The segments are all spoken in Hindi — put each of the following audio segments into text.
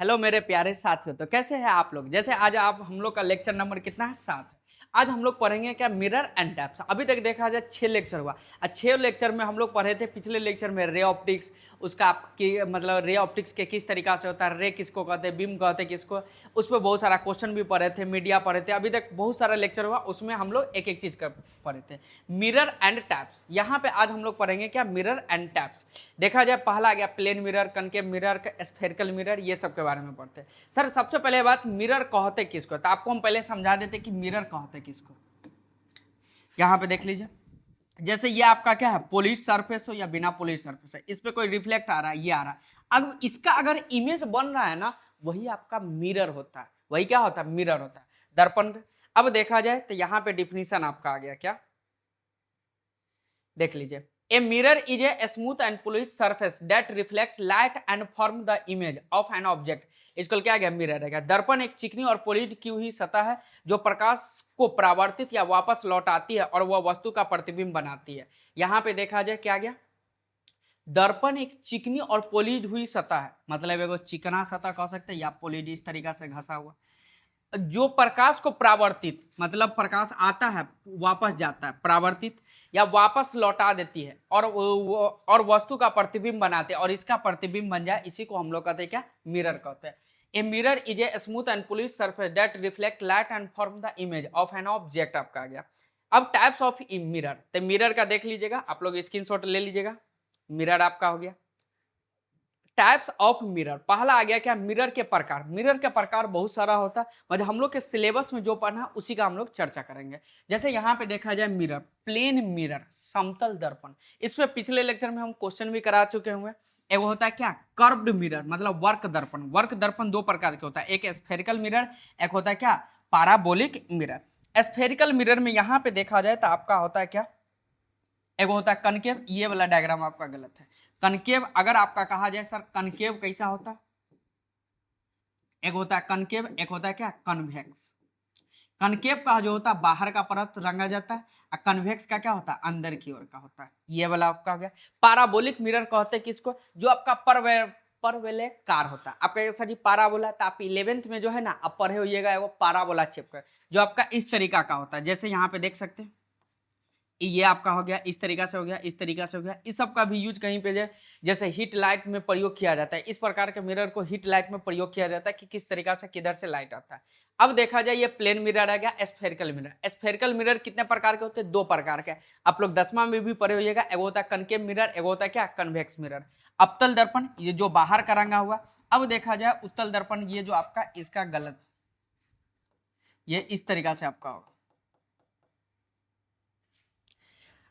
हेलो मेरे प्यारे साथियों। तो कैसे हैं आप लोग। जैसे आज आप हम लोग का लेक्चर नंबर कितना है 7 है। आज हम लोग पढ़ेंगे क्या मिरर एंड टैप्स। अभी तक देखा जाए 6 लेक्चर हुआ और 6 लेक्चर में हम लोग पढ़े थे। पिछले लेक्चर में रे ऑप्टिक्स, उसका आपकी मतलब रे ऑप्टिक्स के किस तरीका से होता है, रे किसको कहते हैं, बीम कहते हैं किसको, उस पर बहुत सारा क्वेश्चन भी पढ़े थे, मीडिया पढ़े थे। अभी तक बहुत सारा लेक्चर हुआ, उसमें हम लोग एक एक चीज कर पढ़े थे। मिरर एंड टैप्स, यहाँ पे आज हम लोग पढ़ेंगे क्या मिरर एंड टैप्स। देखा जाए पहला आ गया plane mirror, concave mirror, spherical mirror, ये सब के बारे में पढ़ते हैं। सर सबसे पहले बात मिरर कहते किसको, तो आपको हम पहले समझा देते कि मिरर कहते किसको। यहाँ पे देख लीजिए, जैसे ये आपका क्या है, पॉलिश सरफेस हो या बिना पॉलिश सरफेस है, इस पे कोई रिफ्लेक्ट आ रहा है, ये आ रहा है। अब इसका अगर इमेज बन रहा है ना, वही आपका मिरर होता है। वही क्या होता है, मिरर होता है, दर्पण। अब देखा जाए तो यहाँ पे डिफिनीशन आपका आ गया क्या, देख लीजिए। A mirror is a smooth and polished surface that reflects light and form the image of an object. इसको क्या गया, मिरर है। दर्पण एक चिकनी और पॉलिश्ड की हुई सतह है जो प्रकाश को परावर्तित या वापस लौटाती है और वह वस्तु का प्रतिबिंब बनाती है। यहाँ पे देखा जाए क्या गया, दर्पण एक चिकनी और पॉलिश्ड हुई सतह है, मतलब एगो चिकना सतह कह सकते हैं या पॉलिश्ड इस तरीका से घसा हुआ, जो प्रकाश को परावर्तित, मतलब प्रकाश आता है वापस जाता है, परावर्तित या वापस लौटा देती है और वस्तु का प्रतिबिंब बनाते हैं, और इसका प्रतिबिंब बन जाए, इसी को हम लोग कहते हैं क्या, मिरर कहते हैं। A mirror is a smooth and polish surface that reflect light and form the image of an object. आपका आ गया। अब टाइप्स ऑफ मिरर, तो मिरर का देख लीजिएगा, आप लोग स्क्रीनशॉट ले लीजिएगा। मिरर आपका हो गया। टाइप्स ऑफ मिरर, पहला आ गया क्या, मिरर के प्रकार। मिरर के प्रकार बहुत सारा होता है, मतलब हम लोग के सिलेबस में जो पढ़ना उसी का हम लोग चर्चा करेंगे। जैसे यहाँ पे देखा जाए मिरर, प्लेन मिरर, समतल दर्पण, इस पे पिछले लेक्चर में हम क्वेश्चन भी करा चुके हुए। एगो होता है क्या, कर्व्ड मिरर, मतलब वर्क दर्पण। वर्क दर्पण दो प्रकार के होता है, एक स्फेरिकल मिरर, एक होता है क्या, पैराबोलिक मिरर। स्फेरिकल मिरर में यहाँ पे देखा जाए तो आपका होता है क्या, एगो होता है कनकेव। ये वाला डायग्राम आपका गलत है। कनकेव अगर आपका कहा जाए सर, कनकेव कैसा होता है, एक होता है कनकेव, एक होता है क्या, कन्वेक्स। कनकेव का जो होता है बाहर का परत रंगा जाता है, और कन्वेक्स का क्या होता है, अंदर की ओर का होता है। ये वाला आपका हो गया। पैराबोलिक मिरर कहते हैं किसको, जो आपका परवेलेकार होता है। आपका सर जी पाराबोला, तो आप 11th में जो है ना आप पढ़े होइएगा, वो पाराबोला चैप्टर जो आपका इस तरीका का होता है। जैसे यहाँ पे देख सकते हैं, ये आपका हो गया, इस तरीका से हो गया, इस तरीका से हो गया। इस सब का भी यूज कहीं पे जैसे हीट लाइट में प्रयोग किया जाता है। इस प्रकार के मिरर को हीट लाइट में प्रयोग किया जाता है कि किस तरीका से किधर से लाइट आता है। अब देखा जाए ये प्लेन मिरर आ गया, स्फेरिकल मिरर। स्फेरिकल मिरर कितने प्रकार के होते हैं, दो प्रकार के। आप लोग 10वां में भी पढ़े होइएगा। एगो होता है कनकेव मिरर, एगो होता है क्या, कन्वेक्स मिरर। अवतल दर्पण, ये जो बाहर का रंगा हुआ। अब देखा जाए उत्तल दर्पण, ये जो आपका इसका गलत, ये इस तरीका से आपका होगा।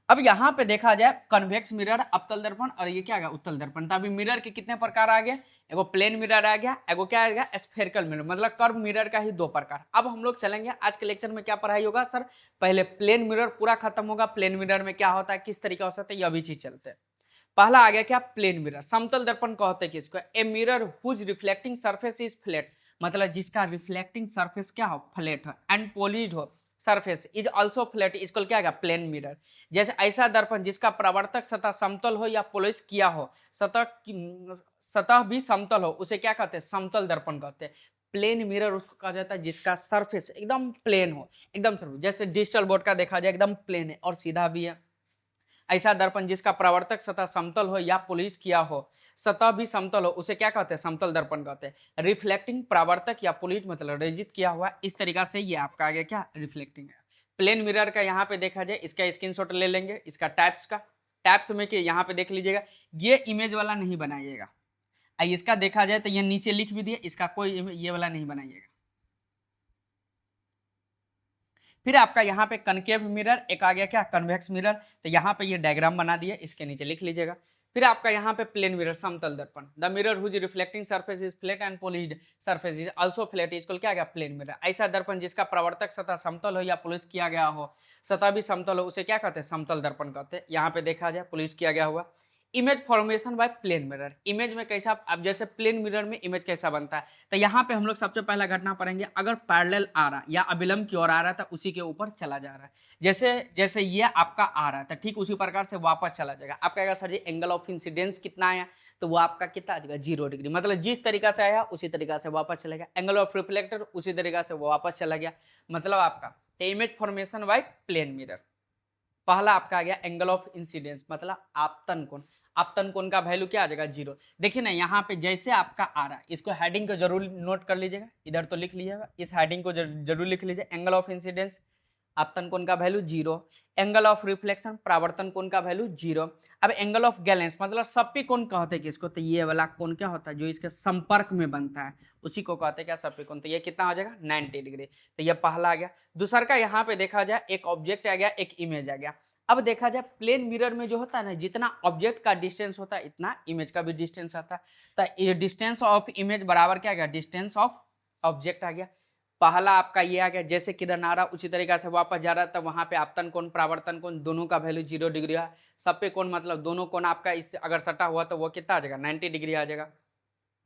अब यहाँ पे देखा जाए कन्वेक्स मिरर, अवतल दर्पण, और ये क्या आ गया, उत्तल दर्पण। तो अभी मिरर के कितने प्रकार आ गए, एगो प्लेन मिरर आ गया, एगो क्या आ गया, स्फेरिकल मिरर, मतलब कर्व मिरर का ही दो प्रकार। अब हम लोग चलेंगे आज के लेक्चर में क्या पढ़ाई होगा सर, पहले प्लेन मिरर पूरा खत्म होगा, प्लेन मिरर में क्या होता है, किस तरीका हो सकता है, यह भी चीज चलते हैं। पहला आ गया क्या, प्लेन मिरर। समतल दर्पण कहते हैं किसको, a mirror whose reflecting surface is flat, मतलब जिसका रिफ्लेक्टिंग सरफेस क्या हो, फ्लैट हो, एंड पॉलिश्ड हो, सरफेस इज ऑल्सो फ्लैट, इसको क्या है, प्लेन मिरर। जैसे ऐसा दर्पण जिसका प्रवर्तक सतह समतल हो या पॉलिश किया हो, सतह भी समतल हो, उसे क्या कहते हैं, समतल दर्पण कहते हैं। प्लेन मिरर उसको कहा जाता है जिसका सरफेस एकदम प्लेन हो, एकदम सरफेस, जैसे डिजिटल बोर्ड का देखा जाए एकदम प्लेन है और सीधा भी है। ऐसा दर्पण जिसका प्रवर्तक सतह समतल हो या पॉलिश किया हो, सतह भी समतल हो, उसे क्या कहते हैं, समतल दर्पण कहते हैं। रिफ्लेक्टिंग प्रवर्तक या पॉलिश मतलब रेजित किया हुआ, इस तरीका से ये आपका आगे क्या, रिफ्लेक्टिंग है। प्लेन मिरर का यहाँ पे देखा जाए, इसका स्क्रीनशॉट ले लेंगे, इसका टाइप्स का। टाइप्स में कि यहाँ पे देख लीजिएगा, ये इमेज वाला नहीं बनाइएगा। इसका देखा जाए तो ये नीचे लिख भी दिए, इसका कोई ये वाला नहीं बनाइएगा। फिर आपका यहाँ पे कनकेव मिरर, एक आ गया क्या, कन्वेक्स मिरर। तो यहाँ पे ये डायग्राम बना दिए, इसके नीचे लिख लीजिएगा। फिर आपका यहाँ पे प्लेन मिरर, समतल दर्पण। The mirror whose reflecting surface is flat and polished surface is also flat, इसको क्या गया, प्लेन मिरर। ऐसा दर्पण जिसका प्रवर्तक सतह समतल हो या पॉलिश किया गया हो, सतह भी समतल हो, उसे क्या कहते हैं, समतल दर्पण कहते हैं। यहाँ पे देखा जाए पॉलिश किया गया हुआ। Image formation by plane mirror, image में कैसा, अब जैसे प्लेन मिरर में इमेज कैसा बनता है, तो यहाँ पे हम लोग सबसे पहला घटना पढ़ेंगे, अगर पैरेलल आ रहा या अभिलंब की ओर आ रहा था उसी के ऊपर चला जा रहा है, जैसे जैसे ये आपका आ रहा था ठीक उसी प्रकार से वापस चला जाएगा। आप कहेगा sir ji angle of incidence कितना आया, तो वो आपका कितना आ जाएगा 0 डिग्री, मतलब जिस तरीका से आया उसी तरीका से वापस चला गया। एंगल ऑफ रिफ्लेक्टर उसी तरीका से वो वापस चला गया, मतलब आपका image formation by plane mirror. पहला आपका आ गया एंगल ऑफ इंसिडेंस, मतलब आपतन कोण, आपतन कोण का वैल्यू क्या आ जाएगा 0। देखिए ना यहाँ पे जैसे आपका आ रहा है, इसको हेडिंग को जरूर नोट कर लीजिएगा, इधर तो लिख लीजिएगा, इस हेडिंग को जरूर लिख लीजिए, एंगल ऑफ इंसिडेंस आपतन कोण का वैल्यू 0, एंगल ऑफ रिफ्लेक्शन परावर्तन कोण का वैल्यू 0। अब एंगल ऑफ गैलेंस मतलब सप्पी कोण कहते हैं किसको, तो ये वाला कोण क्या होता है जो इसके संपर्क में बनता है उसी को कहते हैं क्या, सप्पी कोण। तो ये कितना आ जाएगा 90 डिग्री। तो ये पहला आ गया। दूसरा का यहाँ पे देखा जाए एक ऑब्जेक्ट आ गया, एक इमेज आ गया। अब देखा जाए प्लेन मिरर में जो होता है ना, जितना ऑब्जेक्ट का डिस्टेंस होता है इतना इमेज का भी डिस्टेंस आता है। तो ये डिस्टेंस ऑफ इमेज बराबर क्या आ गया, डिस्टेंस ऑफ ऑब्जेक्ट आ गया। पहला आपका ये आ गया, जैसे किरण आ रहा उसी तरीका से वापस जा रहा, तब वहां पे आपतन कोण परावर्तन कोण दोनों का वैल्यू 0 डिग्री है। सब पे कोण मतलब दोनों कोण आपका इससे अगर सटा हुआ तो वो कितना आ जाएगा 90 डिग्री आ जाएगा।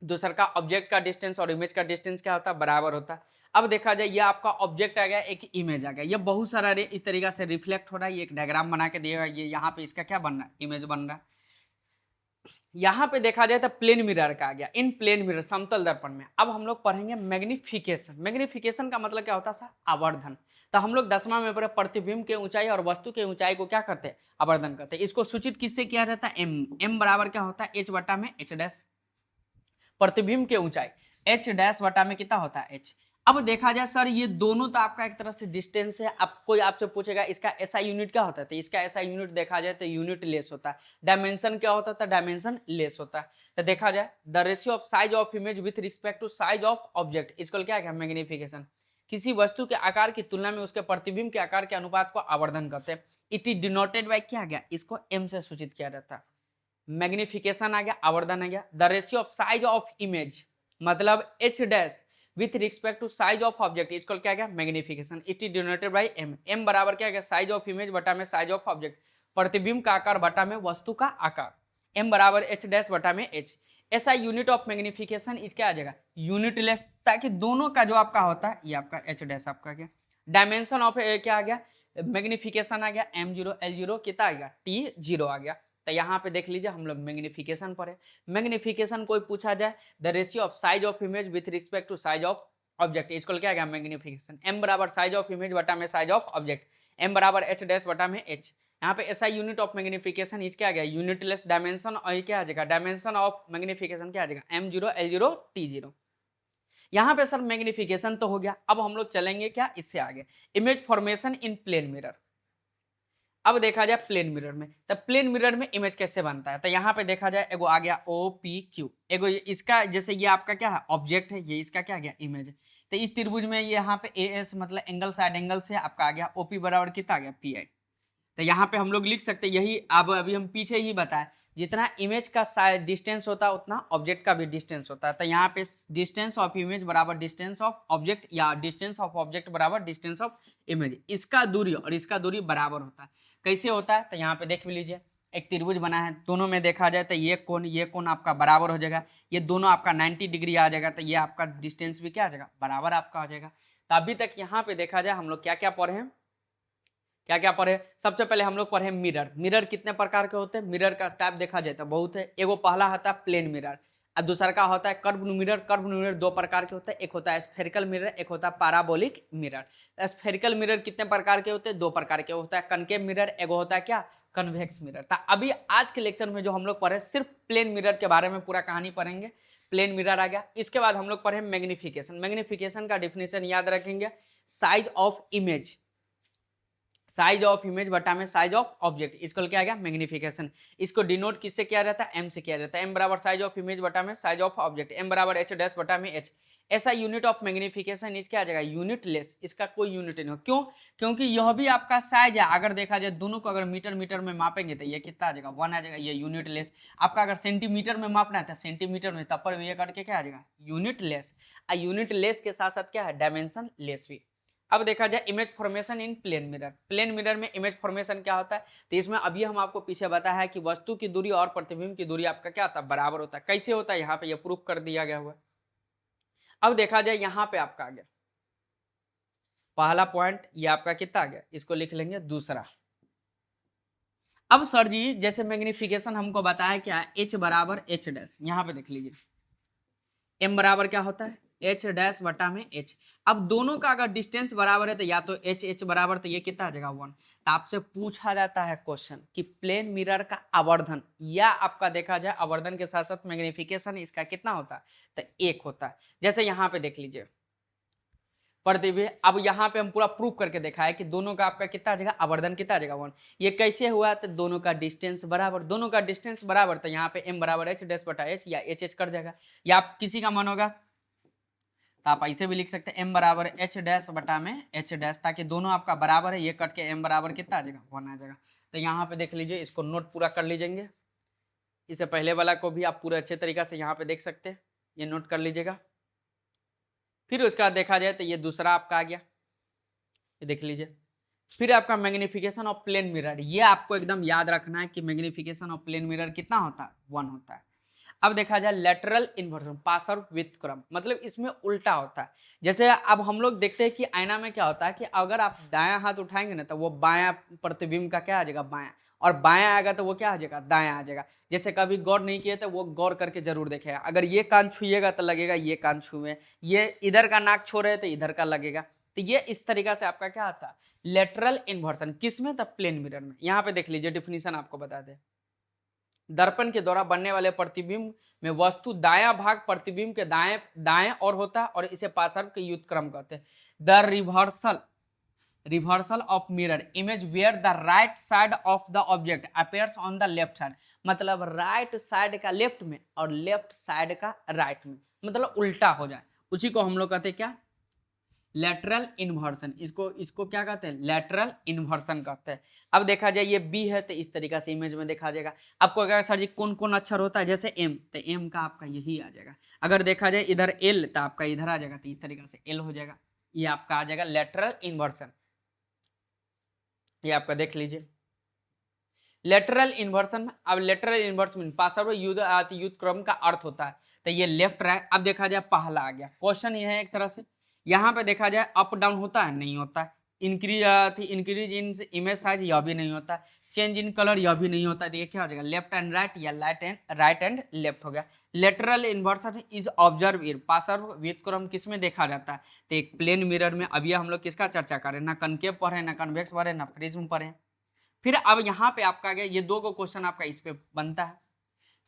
दूसरा का ऑब्जेक्ट का डिस्टेंस और इमेज का डिस्टेंस क्या होता है, बराबर होता है। अब देखा जाए ये आपका ऑब्जेक्ट आ गया, एक इमेज आ गया, ये बहुत सारा इस तरीका से रिफ्लेक्ट हो रहा है। ये एक डायग्राम बना के दिएगा, ये यहाँ पे इसका क्या बन रहा है, इमेज बन रहा है। यहाँ पे देखा जाए तो प्लेन मिरर का आ गया, इन प्लेन मिरर समतल दर्पण में। अब हम लोग पढ़ेंगे मैग्निफिकेशन। मैग्निफिकेशन का मतलब क्या होता है सर, आवर्धन। तो हम लोग 10वां में पढ़े प्रतिबिंब के ऊंचाई और वस्तु के ऊंचाई को क्या करते हैं, आवर्धन करते हैं। इसको सूचित किससे किया जाता है, एम। एम बराबर क्या होता है एच बटा में एच डैश। प्रतिबिंब के ऊंचाई एच डैश बटा में कितना होता है एच। अब देखा जाए सर ये दोनों तो आपका एक तरह से डिस्टेंस है। अब कोई आपसे पूछेगा इसका एसआई यूनिट क्या होता है, तो इसका एसआई यूनिट देखा जाए तो यूनिट लेस होता है। डायमेंशन क्या होता है, डायमेंशन लेस होता है। तो देखा जाए the ratio of size of image with respect to size of object, इसको क्या है मैग्निफिकेशन। किसी वस्तु के आकार की तुलना में उसके प्रतिबिंब के आकार के अनुपात को आवर्धन करते हैं। इट इज डिनोटेड बाय क्या गया, इसको एम से सूचित किया जाता है। मैग्निफिकेशन आ गया, आवर्धन आ गया। The ratio of size of image मतलब H dash with respect to size of object, इसको क्या गया magnification. It is denoted by M. M बराबर क्या गया साइज ऑफ इमेज बटा में साइज ऑफ ऑब्जेक्ट, प्रतिबिंब का आकार बटा में वस्तु का आकार। एम बराबर एच डैश बटा में एच। ऐसा यूनिट ऑफ मैग्निफिकेशन इस क्या आ जाएगा यूनिट लेस, ताकि दोनों का जो आपका होता है ये आपका एच डैश आपका गया। डायमेंशन ऑफ क्या आ गया मैग्निफिकेशन आ गया M0 L0 कितना आ गया T0 आ गया। तो यहाँ पे देख लीजिए हम लोग मैग्निफिकेशन पर है। मैग्निफिकेशन कोई पूछा जाए the ratio of size of image with respect to size of object, इसको क्या गया मैग्निफिकेशन। एम बराबर साइज ऑफ इमेज बटा में साइज ऑफ ऑब्जेक्ट, एम बराबर एच डैश बटा में एच। यहाँ पे ऐसा यूनिट ऑफ मैग्निफिकेशन इज क्या गया यूनिटलेस डायमेंशन, और क्या आ जाएगा डायमेंशन ऑफ मैग्निफिकेशन क्या आ जाएगा M0 L0 T0। यहाँ पे सर मैग्निफिकेशन तो हो गया। अब हम लोग चलेंगे क्या इससे आगे, image formation in plane mirror. अब देखा जाए प्लेन मिरर में, तो प्लेन मिरर में इमेज कैसे बनता है, तो यहाँ पे देखा जाए एगो आ गया OPQ, एगो इसका जैसे ये आपका क्या है ऑब्जेक्ट है, ये इसका क्या गया इमेज है। तो इस त्रिभुज में ये यहाँ पे AS मतलब एंगल साइड एंगल से आपका आ गया OP बराबर कितना आ गया PI। तो यहाँ पे हम लोग लिख सकते हैं यही, अब अभी हम पीछे ही बताए जितना इमेज का डिस्टेंस होता है उतना ऑब्जेक्ट का भी डिस्टेंस होता है। तो यहाँ पे डिस्टेंस ऑफ इमेज बराबर डिस्टेंस ऑफ ऑब्जेक्ट, या डिस्टेंस ऑफ ऑब्जेक्ट बराबर डिस्टेंस ऑफ इमेज, इसका दूरी और इसका दूरी बराबर होता है। कैसे होता है, तो यहाँ पे देख भी लीजिए एक त्रिभुज बना है, दोनों में देखा जाए तो ये कोण आपका बराबर हो जाएगा, ये दोनों आपका 90 डिग्री आ जाएगा, तो ये आपका डिस्टेंस भी क्या आ जाएगा बराबर आपका आ जाएगा। तो अभी तक यहाँ पे देखा जाए हम लोग क्या क्या पढ़े हैं, क्या क्या पढ़े। सबसे पहले हम लोग पढ़े मिरर। मिरर कितने प्रकार के होते हैं, मिरर का टाइप देखा जाए तो बहुत है। एगो पहला होता है प्लेन मिरर, और दूसरा का होता है कर्व मिरर। कर्व मिरर दो प्रकार के होते हैं, एक होता है स्फेरिकल मिरर, एक होता है पैराबोलिक मिरर। स्फेरिकल मिरर कितने प्रकार के होते हैं, दो प्रकार के होता है, कनकेव मिरर, एगो होता है क्या कन्वेक्स मिरर। तो अभी आज के लेक्चर में जो हम लोग पढ़े सिर्फ प्लेन मिरर के बारे में पूरा कहानी पढ़ेंगे। प्लेन मिरर आ गया, इसके बाद हम लोग पढ़े मैग्निफिकेशन। मैग्निफिकेशन का डिफिनेशन याद रखेंगे, size of image, size of image बटा में साइज ऑफ ऑब्जेक्ट, इसको क्या आ गया मैग्निफिकेशन। इसको डिनोट किससे किया जाता है, एम से किया जाता है। एम बराबर साइज ऑफ इमेज बटा में साइज ऑफ ऑब्जेक्ट, एम बराबर एच डैश बटा में एच। ऐसा यूनिट ऑफ मैग्निफिकेशन इस क्या आ जाएगा यूनिट लेस, इसका कोई यूनिट नहीं हो। क्यों, क्योंकि यह भी आपका साइज है। अगर देखा जाए दोनों को अगर मीटर मीटर में मापेंगे तो ये कितना आ जाएगा 1 आ जाएगा, ये यूनिट लेस। आपका अगर सेंटीमीटर में मापना है तो सेंटीमीटर में, तब पर ये करके क्या आ जाएगा यूनिट लेस। यूनिट लेस के साथ साथ क्या है डायमेंशन लेस भी। अब देखा जाए image formation in plane mirror. Plane mirror में इमेज फॉर्मेशन क्या होता है, तो इसमें अभी हम आपको पीछे बताया है कि वस्तु की दूरी और प्रतिबिंब की दूरी आपका क्या होता है, बराबर होता है। कैसे होता है, यहाँ पे ये प्रूफ कर दिया गया हुआ। अब देखा जाए यहाँ पे आपका आ गया पहला पॉइंट, ये आपका कितना आ गया, इसको लिख लेंगे दूसरा। अब सर जी जैसे मैग्निफिकेशन हमको बताया क्या, एच बराबर एच डैश, यहाँ पे देख लीजिए एम बराबर क्या होता है एच डैश बटा में एच। अब दोनों का अगर डिस्टेंस बराबर है तो या तो एच एच बराबर, तो ये कितना आ जाएगा 1। तो आपसे पूछा जाता है क्वेश्चन कि प्लेन मिरर का आवर्धन, या आपका देखा जाए आवर्धन के साथ साथ मैग्निफिकेशन इसका कितना होता है, तो 1 होता है। जैसे यहाँ पे देख लीजिए प्रतिबिंब, अब यहाँ पे हम पूरा प्रूफ करके देखा है कि दोनों का आपका कितना आ जाएगा, आवर्धन कितना आ जाएगा 1। ये कैसे हुआ, तो दोनों का डिस्टेंस बराबर, दोनों का डिस्टेंस बराबर, तो यहाँ पे m बराबर एच डैश बटा एच या एच एच कर जाएगा, या आप किसी का मन होगा तो आप ऐसे भी लिख सकते हैं m बराबर एच डैश बटा में एच डैश, ताकि दोनों आपका बराबर है, ये कट के m बराबर कितना आ जाएगा 1 आ जाएगा। तो यहाँ पे देख लीजिए, इसको नोट पूरा कर लीजिएंगे। इससे पहले वाला को भी आप पूरे अच्छे तरीका से यहाँ पे देख सकते हैं, ये नोट कर लीजिएगा। फिर उसके बाद देखा जाए तो ये दूसरा आपका आ गया, ये देख लीजिए। फिर आपका मैग्निफिकेशन ऑफ प्लेन मिरर, ये आपको एकदम याद रखना है कि मैग्निफिकेशन ऑफ प्लेन मिरर कितना होता है, 1 होता है। अब देखा जाए लेटरल इन्वर्जन, पार्श्व व्युत्क्रम, मतलब इसमें उल्टा होता है। जैसे अब हम लोग देखते हैं कि आईना में क्या होता है कि अगर आप दायां हाथ उठाएंगे ना तो वो बायां प्रतिबिंब का क्या आ जाएगा, बायां, और बायां आएगा तो वो क्या आ जाएगा, दायां आ जाएगा। जैसे कभी गौर नहीं किए तो वो गौर करके जरूर देखेगा, अगर ये कान छुएगा तो लगेगा ये कान छुए, ये इधर का नाक छो रहे तो इधर का लगेगा। तो ये इस तरीका से आपका क्या आता है, लेटरल इन्वर्सन, किसमें, तब प्लेन मिरर में। यहाँ पे देख लीजिए डिफिनीशन आपको बता दे, दर्पण के द्वारा बनने वाले प्रतिबिंब में वस्तु दायां भाग प्रतिबिंब के दाएं दाएं और होता है, और इसे पार्श्व के व्युत्क्रम कहते हैं। The reversal of mirror image where the right side of the object appears on the left side, मतलब राइट साइड का लेफ्ट में और लेफ्ट साइड का राइट में, मतलब उल्टा हो जाए, उसी को हम लोग कहते हैं क्या, लेटरल इन्वर्सन। इसको क्या कहते हैं, लेटरल इन्वर्सन कहते हैं। अब देखा जाए ये बी है तो इस तरीका से इमेज में देखा जाएगा। आपको अगर सर जी कौन कौन अक्षर होता है, जैसे एम, तो एम का आपका यही आ जाएगा। अगर देखा जाए इधर एल तो आपका इधर आ जाएगा, तो इस तरीका से एल हो जाएगा, ये आपका आ जाएगा लेटरल इन्वर्सन। ये आपका देख लीजिए लेटरल इन्वर्सन में। अब लेटरल इन्वर्सन पार्श्व व्युत्क्रम का अर्थ होता है, तो ये लेफ्ट राइट। अब देखा जाए पहला आ गया क्वेश्चन, ये है एक तरह से, यहाँ पे देखा जाए अप डाउन होता है, नहीं होता है। इंक्रीज इन इमेज साइज, यह भी नहीं होता है। चेंज इन कलर, यह भी नहीं होता है। तो ये क्या हो जाएगा, लेफ्ट एंड राइट या राइट एंड लेफ्ट हो गया। Lateral inversion is observe in, पार्श्व व्युत्क्रम किस में देखा जाता है, तो एक प्लेन मिरर में। अभी हम लोग किसका चर्चा करें, ना कनकेव पढ़े, ना कन्वेक्स पढ़े, ना प्रिज्म पढ़े। फिर अब यहाँ पे आपका गया, ये दो को क्वेश्चन आपका इस पे बनता है।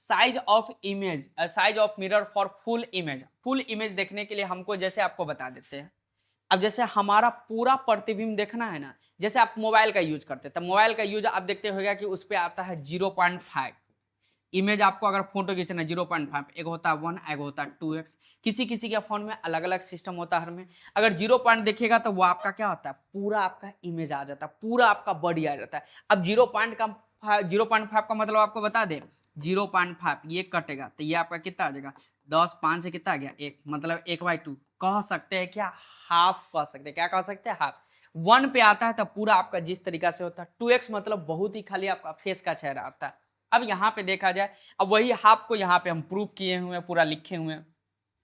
Size of image, size of mirror for full image. Full image देखने के लिए हमको जैसे आपको बता देते हैं, अब जैसे हमारा पूरा प्रतिबिंब देखना है ना, जैसे आप मोबाइल का यूज करते हैं, तो मोबाइल का यूज आप देखते होगा कि उस पर आता है 0.5 इमेज। आपको अगर फोटो खींचना 0.5, एक होता है 1, एक होता है 2x। किसी किसी के फोन में अलग अलग सिस्टम होता है हर में। अगर 0 पॉइंट देखिएगा तो वो आपका क्या होता है, पूरा आपका इमेज आ जाता है, पूरा आपका बॉडी आ जाता है। अब 0.5 का मतलब आपको बता दे, 0.5 ये कटेगा तो ये आपका कितना आ जाएगा, 10, 5 से कितना आ गया 1, मतलब 1/2 कह सकते हैं क्या, हाफ कह सकते हैं। क्या कह सकते हैं, हाफ। 1 पे आता है तो पूरा आपका जिस तरीका से होता है। 2x मतलब बहुत ही खाली आपका फेस का चेहरा आता है। अब यहाँ पे देखा जाए, अब वही हाफ को यहाँ पे हम प्रूफ किए हुए हैं, पूरा लिखे हुए हैं।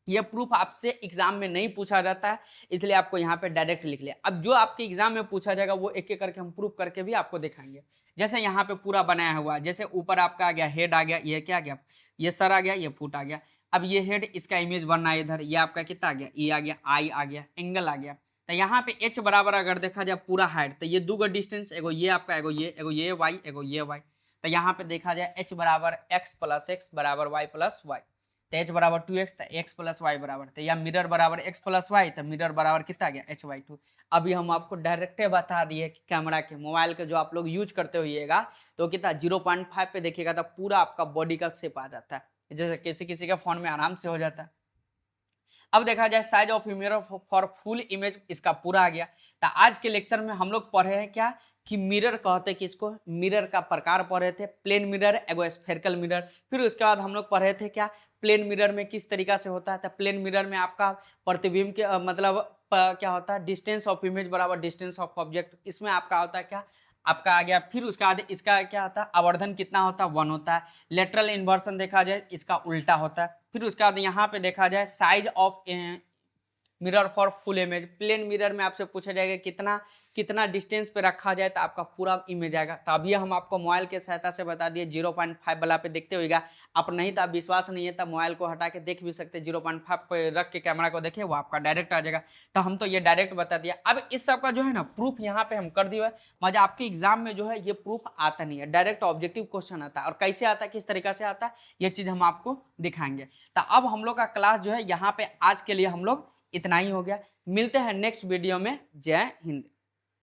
ये प्रूफ आपसे एग्जाम में नहीं पूछा जाता है, इसलिए आपको यहाँ पे डायरेक्ट लिख लिया। अब जो आपके एग्जाम में पूछा जाएगा वो एक एक करके हम प्रूफ करके भी आपको दिखाएंगे। जैसे यहाँ पे पूरा बनाया हुआ, जैसे ऊपर आपका आ गया हेड आ गया, ये क्या आ गया, ये सर आ गया, ये फुट आ गया। अब ये हेड, इसका इमेज बनना है इधर, ये आपका कितना आ गया, ई आ गया, आई आ गया, एंगल आ गया। तो यहाँ पे एच बराबर अगर देखा जाए पूरा हाइट, तो ये दो डिस्टेंस, एगो ये आपका, एगो ये वाई, एगो ये वाई। तो यहाँ पे देखा जाए h बराबर x प्लस x बराबर y प्लस y, तो h बराबर 2x, तो x प्लस y बराबर, तो या मिरर बराबर x प्लस y, तो मिरर बराबर कितना आ गया, h/2। अभी हम आपको डायरेक्ट बता दिए कि कैमरा के, मोबाइल के जो आप लोग यूज करते होइएगा तो कितना 0.5 पे देखिएगा तो पूरा आपका बॉडी का शेप आ जाता है, जैसे किसी किसी के फोन में आराम से हो जाता है। अब देखा जाए size of mirror for full image, इसका पूरा आ गया। तो आज के लेक्चर में हम लोग पढ़े हैं क्या कि मिरर कहते हैं किसको, मिरर का प्रकार पढ़े थे, प्लेन मिरर, एगो स्फेरिकल मिरर। फिर उसके बाद हम लोग पढ़े थे क्या, प्लेन मिरर में किस तरीका से होता है। तो प्लेन मिरर में आपका प्रतिबिंब के मतलब क्या होता है, डिस्टेंस ऑफ इमेज बराबर डिस्टेंस ऑफ ऑब्जेक्ट। इसमें आपका होता है क्या, आपका आ गया। फिर उसके बाद इसका क्या होता है, आवर्धन कितना होता है, 1 होता है। लेटरल इन्वर्सन देखा जाए इसका उल्टा होता है। फिर उसके बाद यहाँ पे देखा जाए size of mirror for full image, plane mirror में आपसे पूछा जाएगा कितना कितना डिस्टेंस पे रखा जाए तो आपका पूरा इमेज आएगा। तो अभी हम आपको मोबाइल के सहायता से बता दिए 0.5 वाला पे देखते होगा आप, नहीं तो आप विश्वास नहीं है तो मोबाइल को हटा के देख भी सकते, 0.5 पे रख के कैमरा को देखिए वो आपका डायरेक्ट आ जाएगा। तो हम तो ये डायरेक्ट बता दिया। अब इस सब का जो है ना प्रूफ यहाँ पे हम कर दिए, मजा आपके एग्जाम में जो है ये प्रूफ आता नहीं है, डायरेक्ट ऑब्जेक्टिव क्वेश्चन आता है। और कैसे आता है, किस तरीका से आता है, ये चीज हम आपको दिखाएंगे। तो अब हम लोग का क्लास जो है यहाँ पे आज के लिए हम लोग इतना ही हो गया। मिलते हैं नेक्स्ट वीडियो में। जय हिंद।